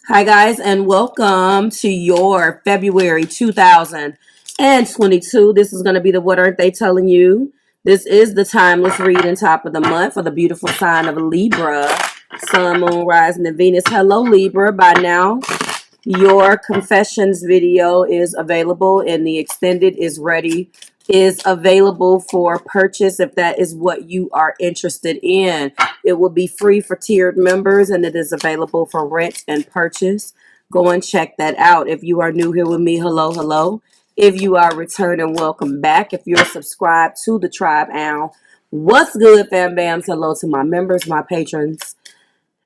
Hi, guys, and welcome to your February 2022. This is going to be the What Aren't They Telling You? This is the timeless reading top of the month for the beautiful sign of Libra, Sun, Moon, Rising, and Venus. Hello, Libra. By now, your confessions video is available and the extended is available for purchase if that is what you are interested in. It will be free for tiered members and it is available for rent and purchase. Go and check that out. If you are new here with me, hello, hello. If you are returning, welcome back. If you're subscribed to the Tribe Owl, what's good, fam bams? Hello to my members, my patrons.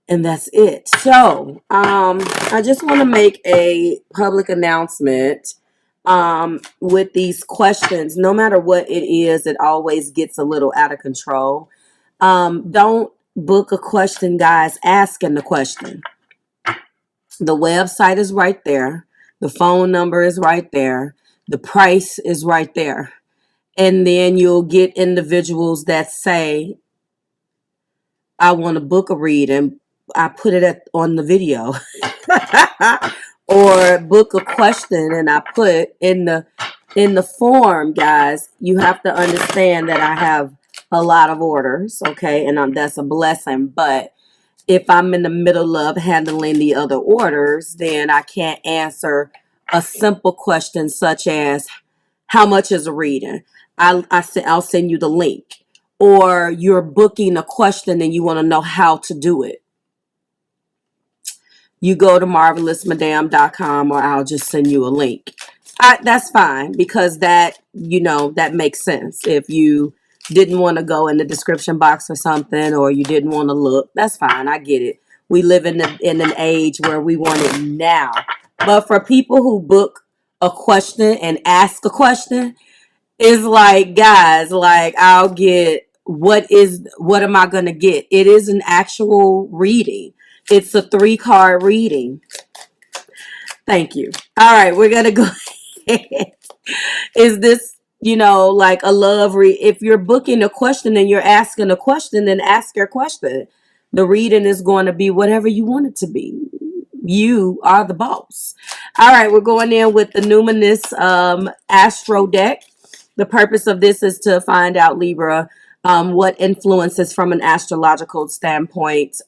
And that's it. So, I just want to make a public announcement with these questions. No matter what it is, it always gets a little out of control. Don't book a question, guys. Asking the question. The website is right there. The phone number is right there. The price is right there. And then you'll get individuals that say, I want to book a reading. I put it on the video. Or book a question and I put in the form, guys. You have to understand that I have a lot of orders, okay? And that's a blessing. But if I'm in the middle of handling the other orders, then I can't answer a simple question such as, how much is a reading? I'll send you the link. Or you're booking a question and you want to know how to do it. You go to marvelousmadam.com or I'll just send you a link. That's fine because that makes sense. If you didn't want to go in the description box or something, or you didn't want to look, that's fine. I get it. We live in an age where we want it now. But for people who book a question and ask a question, it's like, guys, like I'll get what am I going to get? It is an actual reading. It's a 3-card reading. Thank you. All right, we're going to go ahead. Is this, like a love read? If you're booking a question and you're asking a question, then ask your question. The reading is going to be whatever you want it to be. You are the boss. All right, we're going in with the Numinous Astro deck. The purpose of this is to find out, Libra, what influences from an astrological standpoint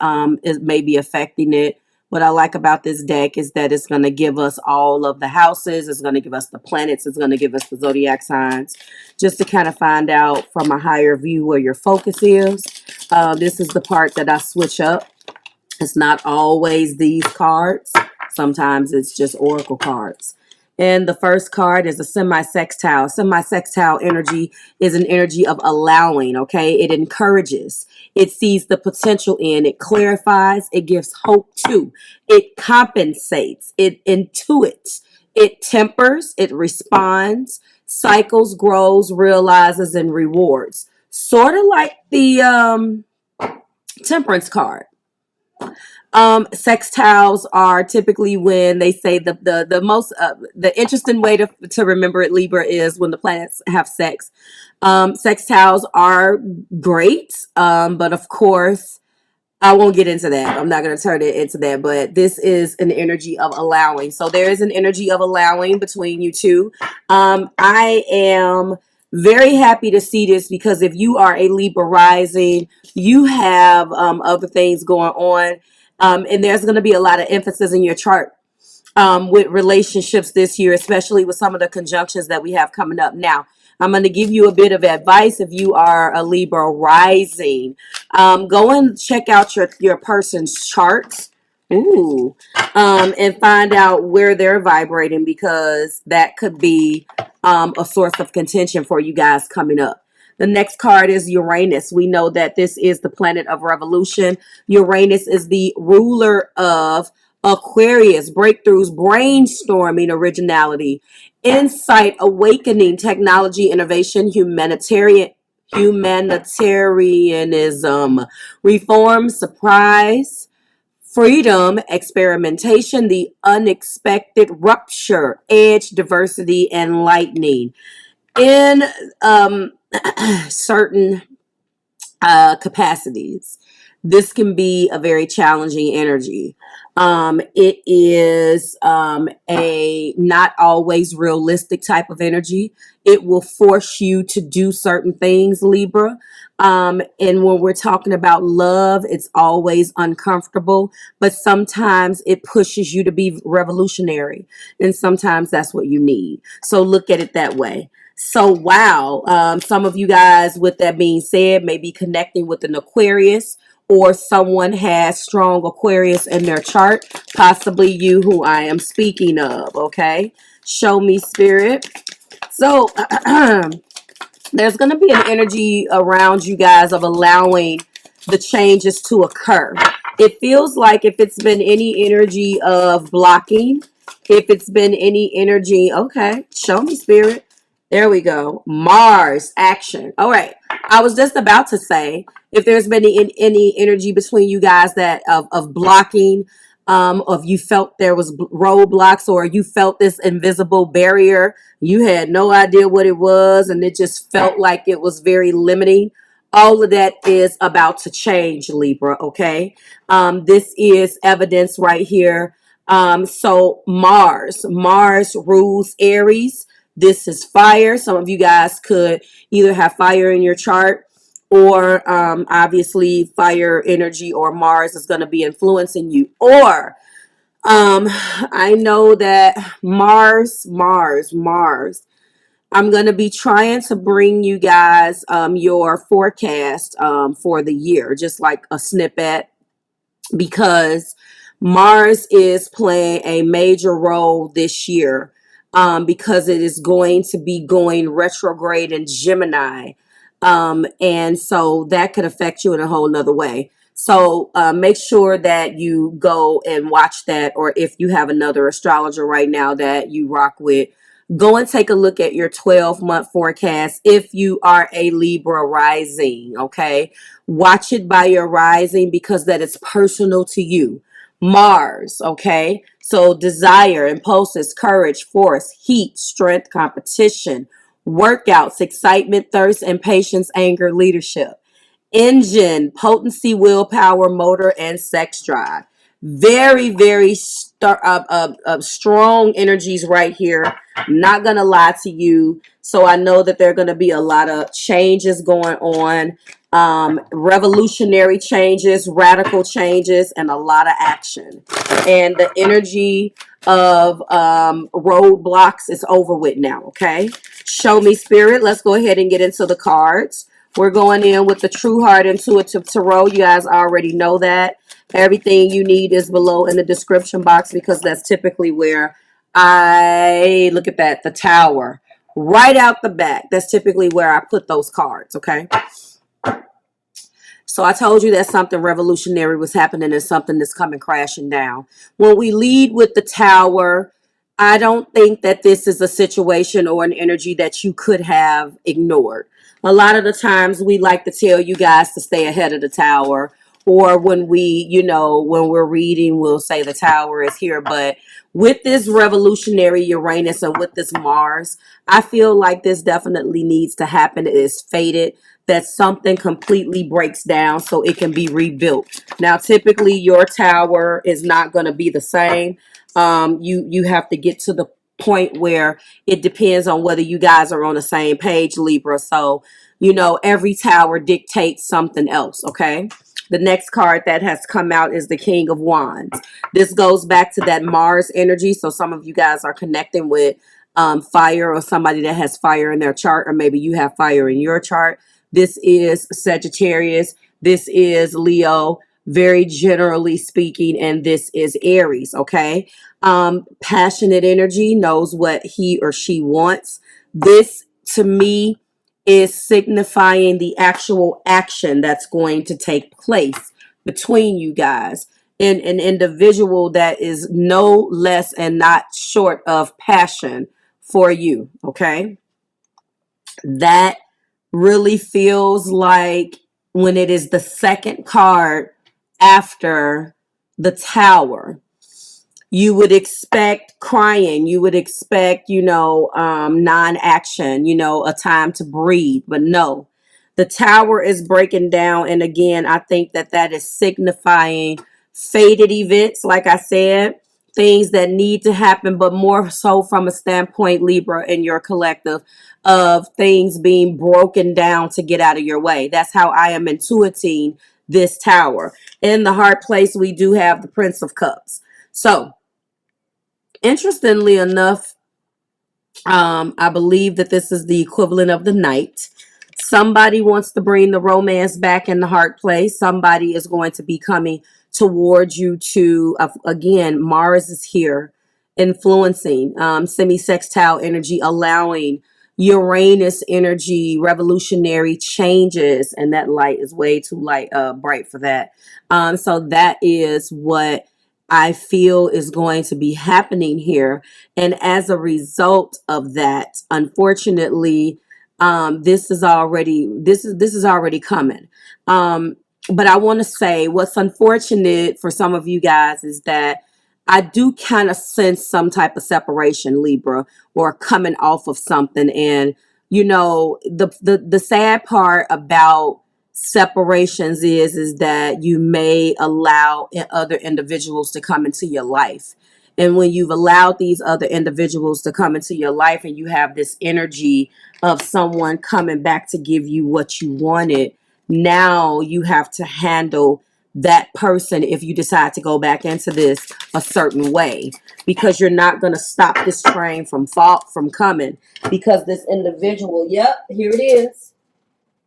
is maybe affecting it. What I like about this deck is that it's going to give us all of the houses. It's going to give us the planets. It's going to give us the zodiac signs, just to kind of find out from a higher view where your focus is. This is the part that I switch up. It's not always these cards. Sometimes it's just oracle cards. And the first card is a semi-sextile. Semi-sextile energy is an energy of allowing, okay? It encourages. It sees the potential in. It clarifies. It gives hope to. It compensates. It intuits. It tempers. It responds. Cycles, grows, realizes, and rewards. Sort of like the temperance card. Sextiles are typically when they say the most the interesting way to remember it, Libra, is when the planets have sex. Sextiles are great, but of course I won't get into that. I'm not going to turn it into that, but this is an energy of allowing. So there is an energy of allowing between you two. I am very happy to see this because if you are a Libra rising, you have other things going on. And there's going to be a lot of emphasis in your chart with relationships this year, especially with some of the conjunctions that we have coming up. Now, I'm going to give you a bit of advice if you are a Libra rising. Go and check out your person's charts. Ooh. And find out where they're vibrating, because that could be a source of contention for you guys coming up. The next card is Uranus. We know that this is the planet of revolution. Uranus is the ruler of Aquarius, breakthroughs, brainstorming, originality, insight, awakening, technology, innovation, humanitarianism, reform, surprise, freedom, experimentation, the unexpected, rupture, edge, diversity, and lightning. In certain capacities. this can be a very challenging energy. It is a not always realistic type of energy. It will force you to do certain things, Libra. And when we're talking about love, it's always uncomfortable, but sometimes it pushes you to be revolutionary. And sometimes that's what you need. So look at it that way. So, wow. Some of you guys, with that being said, may be connecting with an Aquarius, or someone has strong Aquarius in their chart, possibly you who I am speaking of. Okay. Show me, Spirit. So, there's going to be an energy around you guys of allowing the changes to occur. It feels like if it's been any energy of blocking, if it's been any energy, okay, show me, Spirit. There we go. Mars action. All right. I was just about to say, if there's been any energy between you guys that of blocking, of you felt there was roadblocks, or you felt this invisible barrier, you had no idea what it was, and it just felt like it was very limiting. All of that is about to change, Libra. Okay. This is evidence right here. So Mars rules Aries. This is fire. Some of you guys could either have fire in your chart, or obviously fire energy or Mars is going to be influencing you. Or I know that Mars, I'm going to be trying to bring you guys your forecast for the year, just like a snippet, because Mars is playing a major role this year, because it is going to be going retrograde in Gemini. And so that could affect you in a whole nother way. So make sure that you go and watch that, or if you have another astrologer right now that you rock with, go and take a look at your 12-month forecast if you are a Libra rising, okay? Watch it by your rising, because that is personal to you. Mars, okay? So desire, impulses, courage, force, heat, strength, competition, workouts, excitement, thirst, impatience, anger, leadership. Engine, potency, willpower, motor, and sex drive. Very, very strong energies right here. I'm not going to lie to you. So I know that there are going to be a lot of changes going on. Revolutionary changes, radical changes, and a lot of action. And the energy of roadblocks is over with now, okay? Show me, Spirit. Let's go ahead and get into the cards. We're going in with the True Heart Intuitive Tarot. You guys already know that. Everything you need is below in the description box, because that's typically where I look at that. The Tower. Right out the back. That's typically where I put those cards, okay? So I told you that something revolutionary was happening and something that's coming crashing down. When we lead with the Tower, I don't think that this is a situation or an energy that you could have ignored. A lot of the times we like to tell you guys to stay ahead of the Tower, or when we, when we're reading, we'll say the Tower is here. But with this revolutionary Uranus and with this Mars, I feel like this definitely needs to happen. It is fated that something completely breaks down so it can be rebuilt. Now, typically your tower is not going to be the same. You have to get to the point where it depends on whether you guys are on the same page, Libra. So, every tower dictates something else, okay? The next card that has come out is the King of Wands. This goes back to that Mars energy. So some of you guys are connecting with fire, or somebody that has fire in their chart, or maybe you have fire in your chart. This is Sagittarius. This is Leo, very generally speaking, and this is Aries, okay? Passionate energy, knows what he or she wants. This, to me, is signifying the actual action that's going to take place between you guys. And an individual that is no less and not short of passion for you, okay? That really feels like, when it is the second card after the Tower, you would expect crying. You would expect, non-action, a time to breathe. But no, The Tower is breaking down. And again, I think that that is signifying fated events, like I said, things that need to happen, but more so from a standpoint, Libra, in your collective, of things being broken down to get out of your way. That's how I am intuiting this Tower. In the heart place, we do have the Prince of Cups. So, interestingly enough, I believe that this is the equivalent of the Knight. Somebody wants to bring the romance back in the heart place. Somebody is going to be coming towards you to, again, Mars is here, influencing, semi-sextile energy, allowing Uranus energy, revolutionary changes, and that light is way too bright for that. So that is what I feel is going to be happening here. And as a result of that, unfortunately, this is already coming. But I want to say what's unfortunate for some of you guys is that I do kind of sense some type of separation, Libra, or coming off of something. And you know, the sad part about separations is that you may allow other individuals to come into your life. And when you've allowed these other individuals to come into your life and you have this energy of someone coming back to give you what you wanted, now you have to handle that person, if you decide to go back into this, a certain way, because you're not going to stop this train from coming, because this individual, yep, here it is.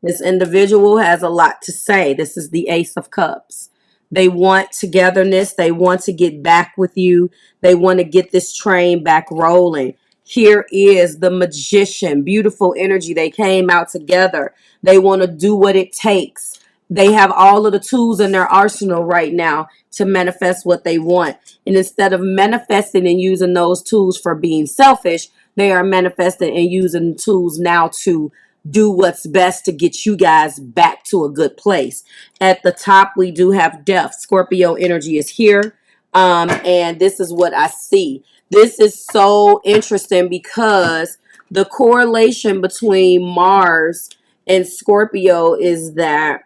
This individual has a lot to say. This is the Ace of Cups. They want togetherness. They want to get back with you. They want to get this train back rolling. Here is the Magician. Beautiful energy. They came out together. They want to do what it takes. They have all of the tools in their arsenal right now to manifest what they want. And instead of manifesting and using those tools for being selfish, they are manifesting and using tools now to do what's best to get you guys back to a good place. At the top, we do have Death. Scorpio energy is here. And this is what I see. This is so interesting because the correlation between Mars and Scorpio is that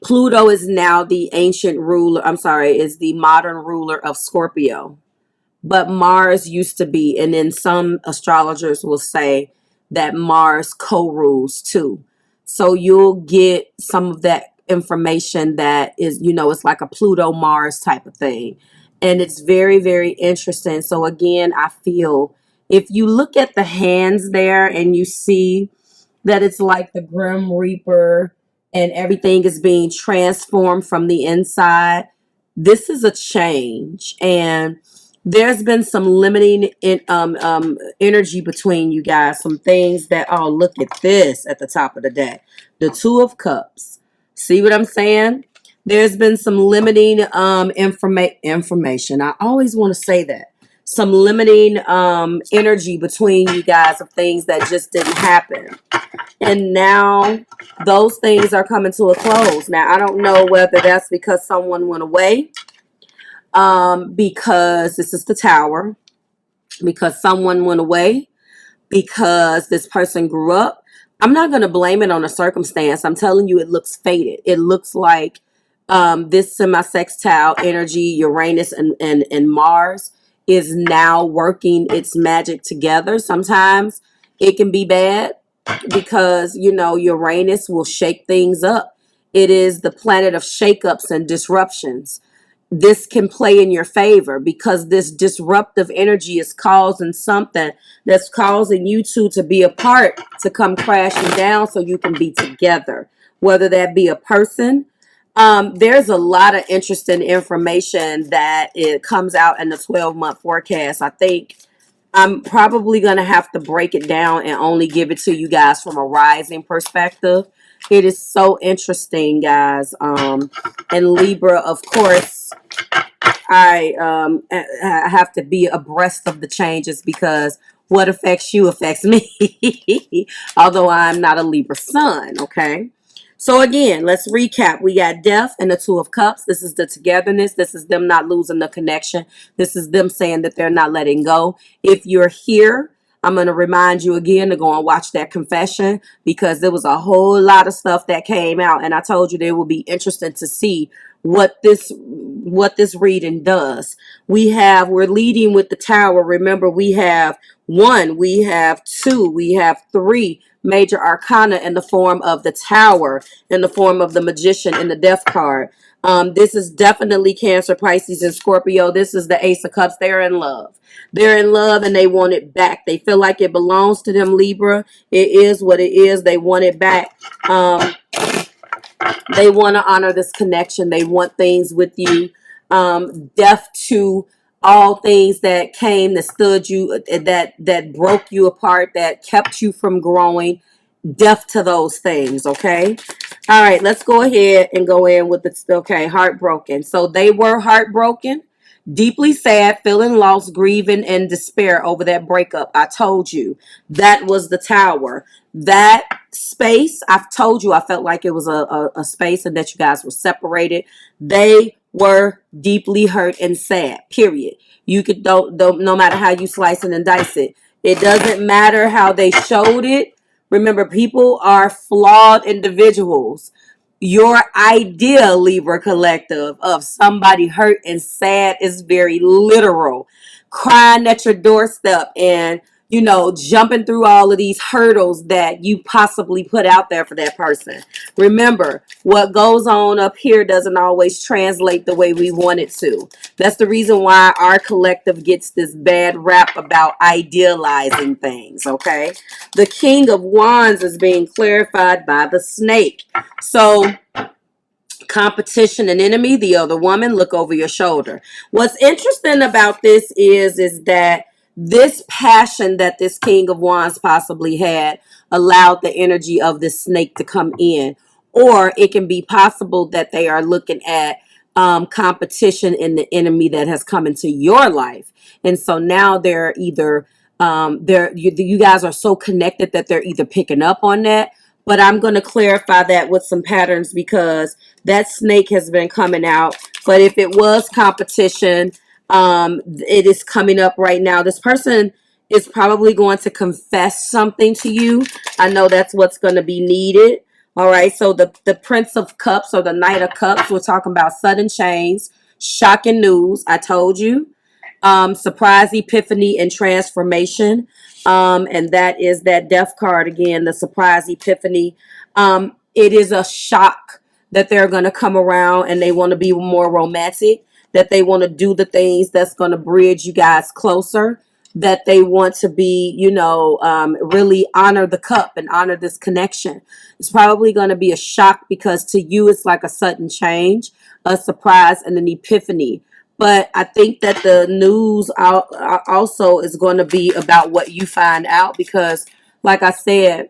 Pluto is now the ancient ruler. I'm sorry, is the modern ruler of Scorpio. But Mars used to be, and then some astrologers will say that Mars co-rules too. So you'll get some of that information that is, you know, it's like a Pluto-Mars type of thing. And it's very, very interesting. So again, I feel if you look at the hands there and you see that it's like the Grim Reaper and everything is being transformed from the inside, this is a change. And there's been some limiting energy between you guys. Some things that, oh, look at this at the top of the deck. The Two of Cups. See what I'm saying? There's been some limiting information. I always want to say that. Some limiting energy between you guys of things that just didn't happen. And now those things are coming to a close. Now, I don't know whether that's because someone went away. Because this is the Tower, because someone went away, because this person grew up. I'm not going to blame it on a circumstance. I'm telling you, it looks fated. It looks like this semi-sextile energy, Uranus and Mars, is now working its magic together. Sometimes it can be bad because, you know, Uranus will shake things up. It is the planet of shakeups and disruptions. This can play in your favor because this disruptive energy is causing something that's causing you two to be apart, to come crashing down so you can be together, whether that be a person. There's a lot of interesting information that it comes out in the 12-month forecast. I think I'm probably going to have to break it down and only give it to you guys from a rising perspective. It is so interesting, guys. And Libra, of course, I have to be abreast of the changes because what affects you affects me. Although I'm not a Libra sun, okay? So again, let's recap. We got Death and the Two of Cups. This is the togetherness. This is them not losing the connection. This is them saying that they're not letting go. If you're here, I'm going to remind you again to go and watch that confession, because there was a whole lot of stuff that came out, and I told you they will be interesting to see what this reading does. We're leading with the Tower. Remember, we have 1, we have 2, we have 3 major arcana in the form of the Tower, in the form of the Magician, and the Death card. This is definitely Cancer, Pisces, and Scorpio. This is the Ace of Cups. They're in love. They're in love and they want it back. They feel like it belongs to them, Libra. It is what it is. They want it back. They want to honor this connection. They want things with you. Deaf to all things that came, that stood you, that broke you apart, that kept you from growing. Deaf to those things, okay? All right, let's go ahead and go in with the, okay, heartbroken. So they were heartbroken, deeply sad, feeling lost, grieving, and despair over that breakup. I told you that was the Tower. That space, I've told you, I felt like it was a space and that you guys were separated. They were deeply hurt and sad, period. You could, no matter how you slice it and dice it, it doesn't matter how they showed it. Remember, people are flawed individuals. Your idea, Libra Collective, of somebody hurt and sad is very literal. Crying at your doorstep and, you know, jumping through all of these hurdles that you possibly put out there for that person. Remember, what goes on up here doesn't always translate the way we want it to. That's the reason why our collective gets this bad rap about idealizing things, okay? The King of Wands is being clarified by the Snake. So, competition and enemy, the other woman, look over your shoulder. What's interesting about this is that this passion that this King of Wands possibly had allowed the energy of this snake to come in. Or it can be possible that they are looking at competition in the enemy that has come into your life. And so now they're either, you guys are so connected that they're either picking up on that. But I'm going to clarify that with some patterns, because that snake has been coming out. But if it was competition, it is coming up right now. This person is probably going to confess something to you. I know that's what's going to be needed. All right. So the Prince of Cups, or the Knight of Cups, we're talking about sudden change, shocking news. I told you. Surprise, epiphany, and transformation. And that is that Death card again, the surprise, epiphany. It is a shock that they're going to come around and they want to be more romantic, that they want to do the things that's going to bridge you guys closer, that they want to be, you know, really honor the cup and honor this connection. It's probably going to be a shock, because to you it's like a sudden change, a surprise, and an epiphany. But I think that the news also is going to be about what you find out, because, like I said,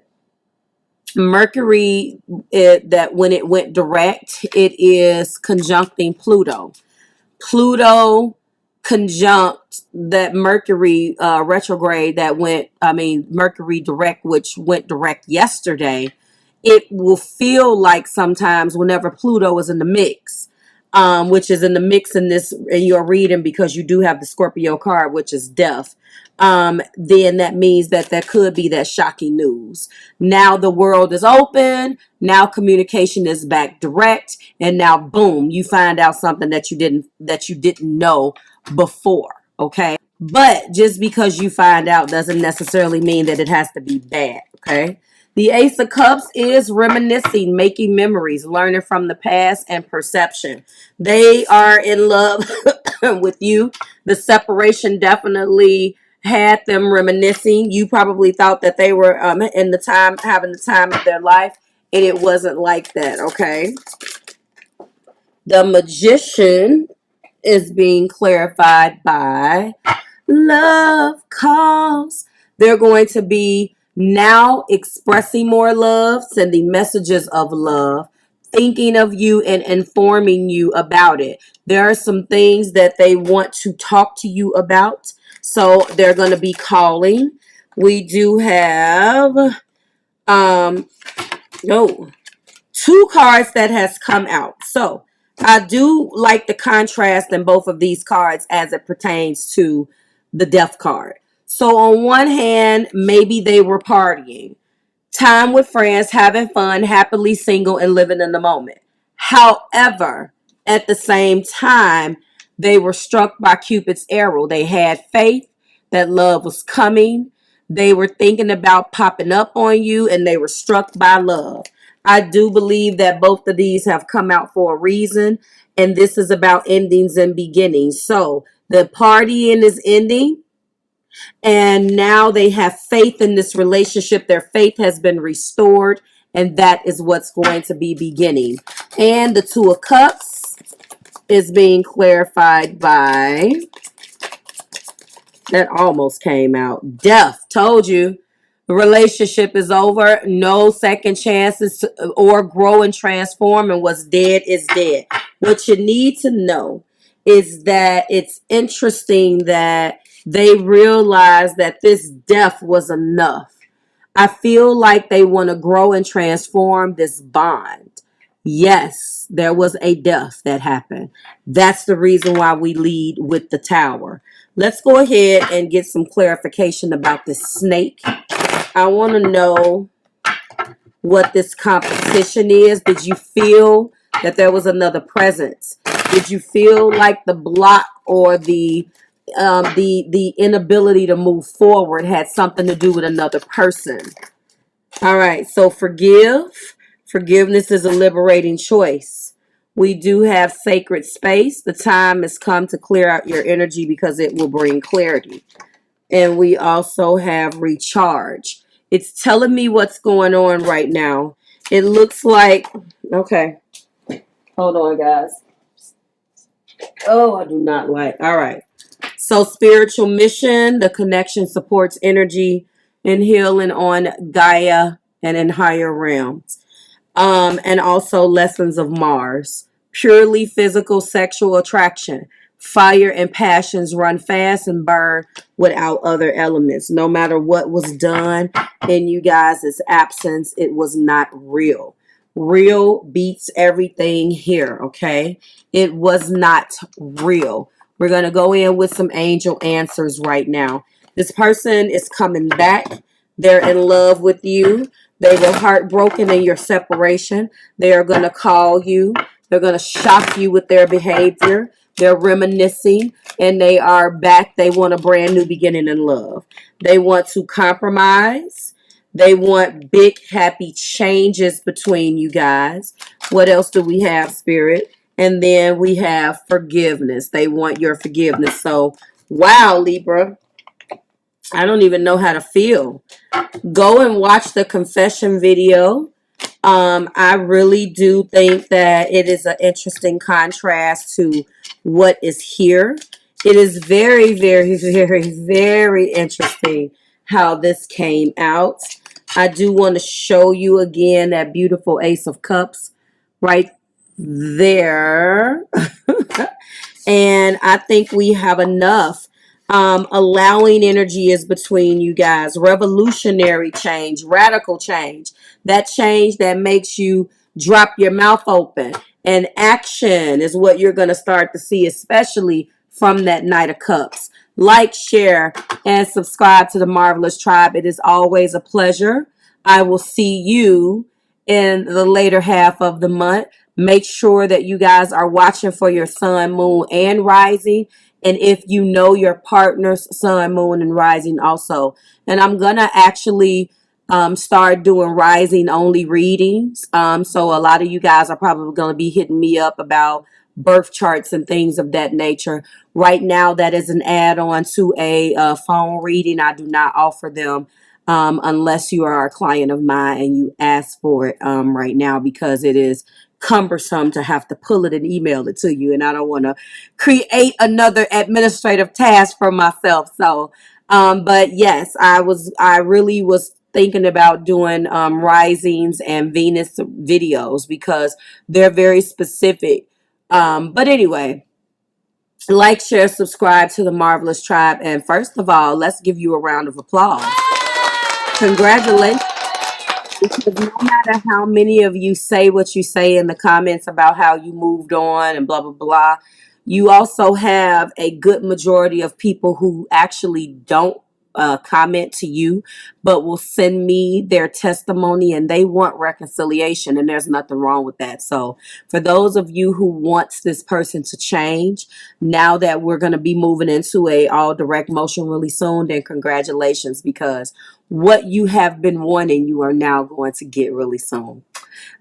Mercury, that when it went direct, it is conjuncting Pluto. Pluto conjunct that Mercury retrograde that went, Mercury direct, which went direct yesterday. It will feel like sometimes whenever Pluto is in the mix, which is in the mix in your reading, because you do have the Scorpio card, which is death, then that means that there could be that shocking news. Now the world is open. Now communication is back direct, and now boom, you find out something that you didn't know before. Okay, but just because you find out doesn't necessarily mean that it has to be bad. Okay. The Ace of Cups is reminiscing, making memories, learning from the past, and perception. They are in love with you. The separation definitely had them reminiscing. You probably thought that they were having the time of their life, and it wasn't like that, okay? The Magician is being clarified by love calls. They're going to be now expressing more love, sending messages of love, thinking of you, and informing you about it. There are some things that they want to talk to you about, so they're going to be calling. We do have two cards that has come out. So I do like the contrast in both of these cards as it pertains to the Death card. So on one hand, maybe they were partying, time with friends, having fun, happily single, and living in the moment. However, at the same time, they were struck by Cupid's arrow. They had faith that love was coming. They were thinking about popping up on you, and they were struck by love. I do believe that both of these have come out for a reason, and this is about endings and beginnings. So the partying is ending, and now they have faith in this relationship. Their faith has been restored, and that is what's going to be beginning. And the Two of Cups is being clarified by, that almost came out, death. Told you. The relationship is over. No second chances or grow and transform, and what's dead is dead. What you need to know is that it's interesting that they realize that this death was enough. I feel like they want to grow and transform this bond. Yes, there was a death that happened. That's the reason why we lead with the Tower. Let's go ahead and get some clarification about this snake. I want to know what this competition is. Did you feel that there was another presence? Did you feel like the block or the inability to move forward had something to do with another person? All right, so forgiveness is a liberating choice. We do have sacred space. The time has come to clear out your energy because it will bring clarity. And we also have recharge. It's telling me what's going on right now. It looks like, okay, hold on, guys. Oh, I do not like, all right. So spiritual mission, the connection supports energy and healing on Gaia and in higher realms. And also lessons of Mars. Purely physical sexual attraction. Fire and passions run fast and burn without other elements. No matter what was done in you guys' absence, it was not real. Real beats everything here, okay? It was not real. We're going to go in with some angel answers right now. This person is coming back. They're in love with you. They were heartbroken in your separation. They are going to call you. They're going to shock you with their behavior. They're reminiscing, and they are back. They want a brand new beginning in love. They want to compromise. They want big, happy changes between you guys. What else do we have, Spirit? And then we have forgiveness. They want your forgiveness. So, wow, Libra. I don't even know how to feel. Go and watch the confession video. I really do think that it is an interesting contrast to what is here. It is very, very, very, very interesting how this came out. I do want to show you again that beautiful Ace of Cups right there. And I think we have enough. Allowing energy is between you guys. Revolutionary change, radical change. That change that makes you drop your mouth open. And action is what you're going to start to see, especially from that Knight of Cups. Like, share, and subscribe to the Marvelous Tribe. It is always a pleasure. I will see you in the later half of the month. Make sure that you guys are watching for your sun, moon, and rising. And if you know your partner's sun, moon, and rising also. And I'm going to actually start doing rising only readings. So a lot of you guys are probably going to be hitting me up about birth charts and things of that nature. Right now, that is an add-on to a phone reading. I do not offer them unless you are a client of mine and you ask for it right now, because it is cumbersome to have to pull it and email it to you, and I don't want to create another administrative task for myself. So but yes, I really was thinking about doing risings and Venus videos because they're very specific. But anyway, like, share, subscribe to the Marvelous Tribe, and first of all, let's give you a round of applause. Congratulations. Because no matter how many of you say what you say in the comments about how you moved on and blah, blah, blah, you also have a good majority of people who actually don't comment to you, but will send me their testimony, and they want reconciliation, and there's nothing wrong with that. So for those of you who wants this person to change, now that we're going to be moving into a all direct motion really soon, then congratulations, because what you have been wanting, you are now going to get really soon.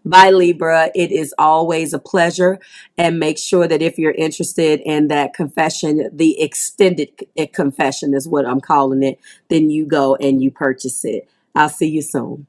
Bye, Libra. It is always a pleasure. And make sure that if you're interested in that confession, the extended confession is what I'm calling it, then you go and you purchase it. I'll see you soon.